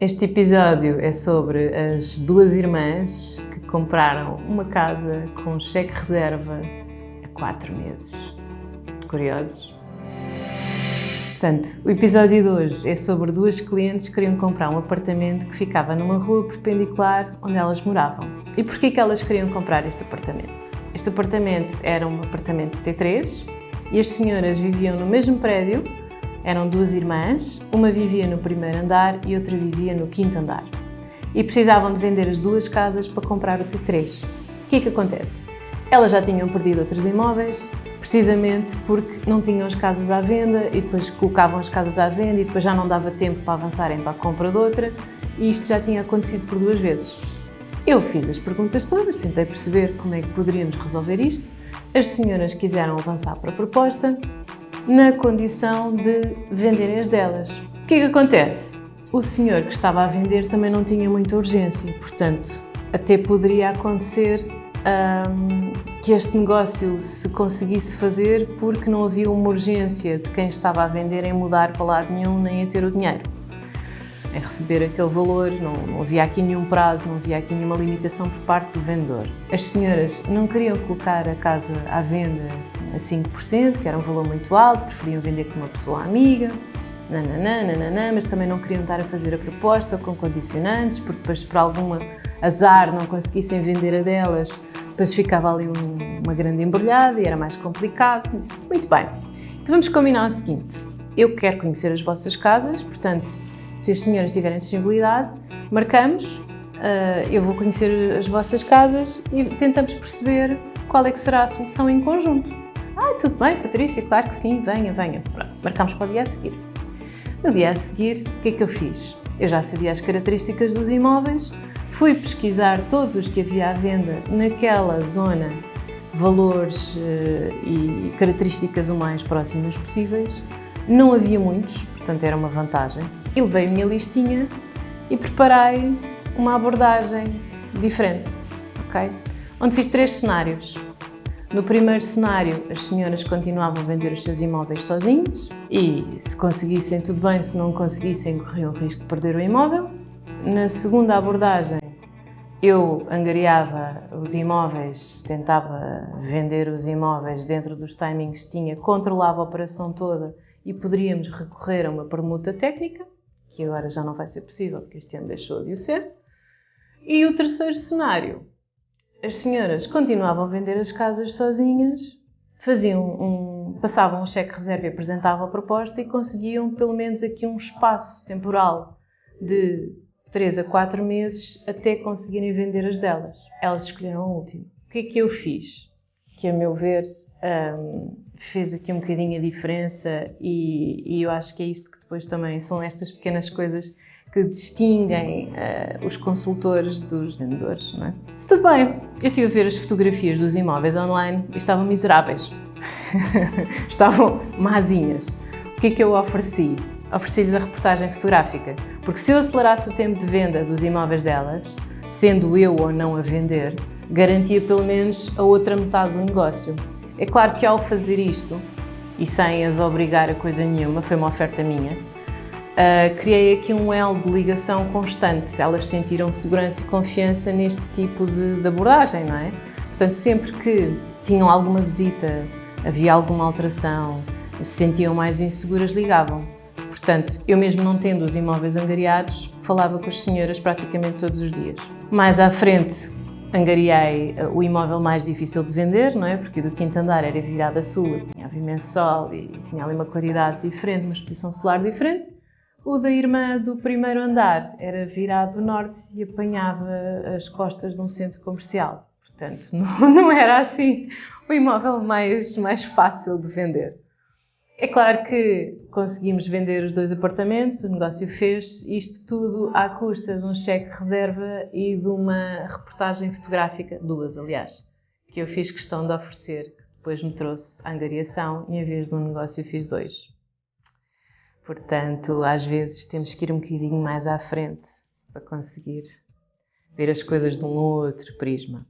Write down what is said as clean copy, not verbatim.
Este episódio é sobre as duas irmãs que compraram uma casa com cheque reserva há 4 meses. Curiosos? Portanto, o episódio de hoje é sobre duas clientes que queriam comprar um apartamento que ficava numa rua perpendicular onde elas moravam. E porquê que elas queriam comprar este apartamento? Este apartamento era um apartamento T3 e as senhoras viviam no mesmo prédio. Eram duas irmãs, uma vivia no primeiro andar e outra vivia no quinto andar. E precisavam de vender as duas casas para comprar o T3. O que é que acontece? Elas já tinham perdido outros imóveis, precisamente porque não tinham as casas à venda e depois colocavam as casas à venda e depois já não dava tempo para avançarem para a compra de outra, e isto já tinha acontecido por 2 vezes. Eu fiz as perguntas todas, tentei perceber como é que poderíamos resolver isto. As senhoras quiseram avançar para a proposta, na condição de venderem as delas. O que é que acontece? O senhor que estava a vender também não tinha muita urgência, portanto, até poderia acontecer que este negócio se conseguisse fazer porque não havia uma urgência de quem estava a vender em mudar para lado nenhum, nem em ter o dinheiro, em receber aquele valor. Não havia aqui nenhum prazo, não havia aqui nenhuma limitação por parte do vendedor. As senhoras não queriam colocar a casa à venda a 5%, que era um valor muito alto, preferiam vender com uma pessoa amiga, mas também não queriam estar a fazer a proposta com condicionantes, porque depois, por algum azar, não conseguissem vender a delas, depois ficava ali uma grande embrulhada e era mais complicado. Disse, muito bem, então vamos combinar o seguinte: eu quero conhecer as vossas casas, portanto, se as senhoras tiverem disponibilidade, marcamos, eu vou conhecer as vossas casas e tentamos perceber qual é que será a solução em conjunto. Tudo bem, Patrícia, claro que sim, venha. Pronto, marcamos para o dia a seguir. No dia a seguir, o que é que eu fiz? Eu já sabia as características dos imóveis, fui pesquisar todos os que havia à venda naquela zona, valores e características o mais próximas possíveis. Não havia muitos, portanto era uma vantagem. E levei a minha listinha e preparei uma abordagem diferente, ok? Onde fiz 3 cenários. No primeiro cenário, as senhoras continuavam a vender os seus imóveis sozinhas e, se conseguissem, tudo bem, se não conseguissem, corriam o risco de perder o imóvel. Na segunda abordagem, eu angariava os imóveis, tentava vender os imóveis dentro dos timings que tinha, controlava a operação toda e poderíamos recorrer a uma permuta técnica, que agora já não vai ser possível porque este ano deixou de o ser. E o terceiro cenário, as senhoras continuavam a vender as casas sozinhas, passavam um cheque reserva e apresentavam a proposta e conseguiam pelo menos aqui um espaço temporal de 3 a 4 meses até conseguirem vender as delas. Elas escolheram a última. O que é que eu fiz? Que, a meu ver, fez aqui um bocadinho a diferença e eu acho que é isto que depois também são estas pequenas coisas que distinguem os consultores dos vendedores, não é? Se tudo bem, eu estive a ver as fotografias dos imóveis online e estavam miseráveis. Estavam mazinhas. O que é que eu ofereci? Ofereci-lhes a reportagem fotográfica, porque se eu acelerasse o tempo de venda dos imóveis delas, sendo eu ou não a vender, garantia pelo menos a outra metade do negócio. É claro que ao fazer isto, e sem as obrigar a coisa nenhuma, foi uma oferta minha, criei aqui um elo de ligação constante. Elas sentiram segurança e confiança neste tipo de abordagem, não é? Portanto, sempre que tinham alguma visita, havia alguma alteração, se sentiam mais inseguras, ligavam. Portanto, eu mesmo não tendo os imóveis angariados, falava com as senhoras praticamente todos os dias. Mais à frente, angariei o imóvel mais difícil de vender, não é? Porque o do quinto andar era virado a sul, tinha imenso sol e tinha ali uma claridade diferente, uma exposição solar diferente. O da irmã do primeiro andar era virado ao norte e apanhava as costas de um centro comercial. Portanto, não era assim o imóvel mais fácil de vender. É claro que conseguimos vender os 2 apartamentos, o negócio fez-se, isto tudo à custa de um cheque reserva e de uma reportagem fotográfica, 2 aliás, que eu fiz questão de oferecer, que depois me trouxe a angariação e em vez de um negócio fiz 2. Portanto, às vezes temos que ir um bocadinho mais à frente para conseguir ver as coisas de um outro prisma.